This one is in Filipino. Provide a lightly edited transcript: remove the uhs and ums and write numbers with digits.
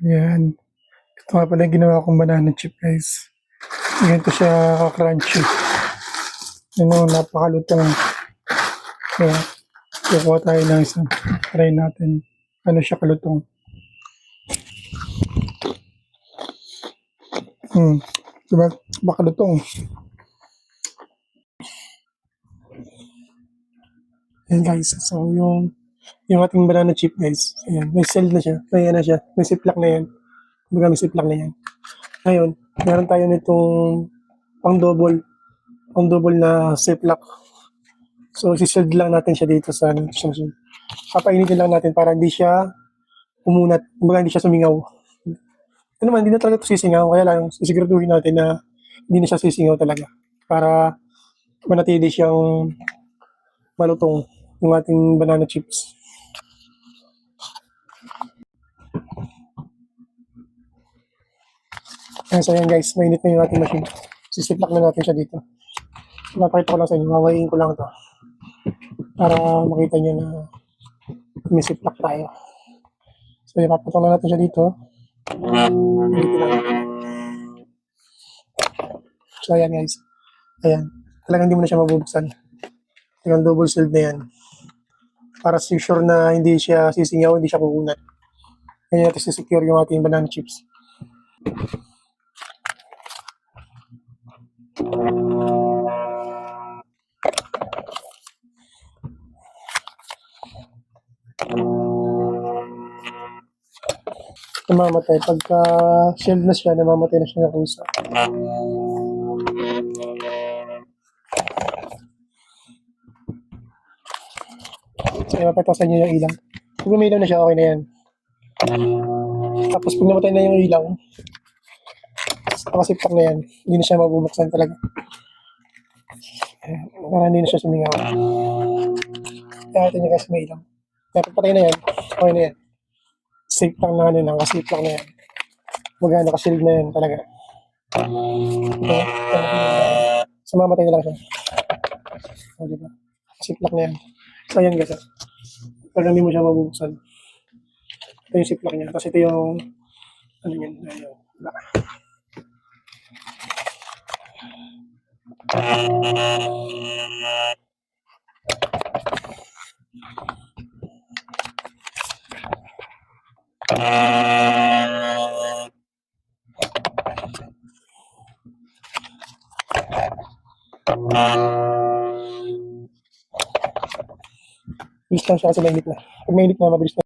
Ayan. Ito nga pala yung ginawa kong banana chip, guys. Ganito siya ka-crunchy. Ano, napakalutong. Kaya, kukuha tayo ng isang. Try natin. Ano siya kalutong. Diba? Makalutong. Ayan, guys. So, yung ating banana chip, guys. Ayan. May cell na siya. May na siya. May ziplock na yan. May ziplock na yan. Ngayon, meron tayo nitong pang-double na ziplock. So, isi-shield lang natin siya dito sa machine. Papainitin lang natin para hindi siya umunat, kumbaga hindi siya sumingaw. Ito naman, hindi na talaga ito sisingaw, kaya lang sisiguraduhin natin na hindi na siya sisingaw talaga para manatili siyang malutong yung ating banana chips. So yan guys, mainit na yung ating machine. Sisiplak na natin siya dito. Napakita ko lang sa inyo, mawain ko lang ito para makita nyo na may siplak tayo. So ipapatong na natin siya dito. So ayan guys, ayan, talagang hindi mo na siya mabubuksan. Talagang double sealed na yan. Para sure na hindi siya sisingaw, hindi siya kukunat. Kaya natin secure yung ating banana chips. Namamatay. Pagka shield na siya, namamatay na siya ng kusa. So, ipapatay sa inyo yung ilaw. Pag umilaw na siya, okay na yan. Tapos pag namatay na yung ilaw, nakasiptak na yan. Hindi na siya mabubuksan talaga. Para hindi na siya sumingaw. Kaya natin yung guys may ilaw. Kaya pagpatay na yan, okay na yan. Safe lang na ano, nakasip lang na yan. Baga nakashield na yan talaga. Okay. So mamatay na lang siya. O diba? Ziplock na yan. So ayan guys. Pag hindi mo siya mabubuksan. Ito yung ziplock niya. Tapos ito yung ano yan. Ayun. Diba? Bilis lang siya kasi mainit na. Pag mainit na, mabilis na.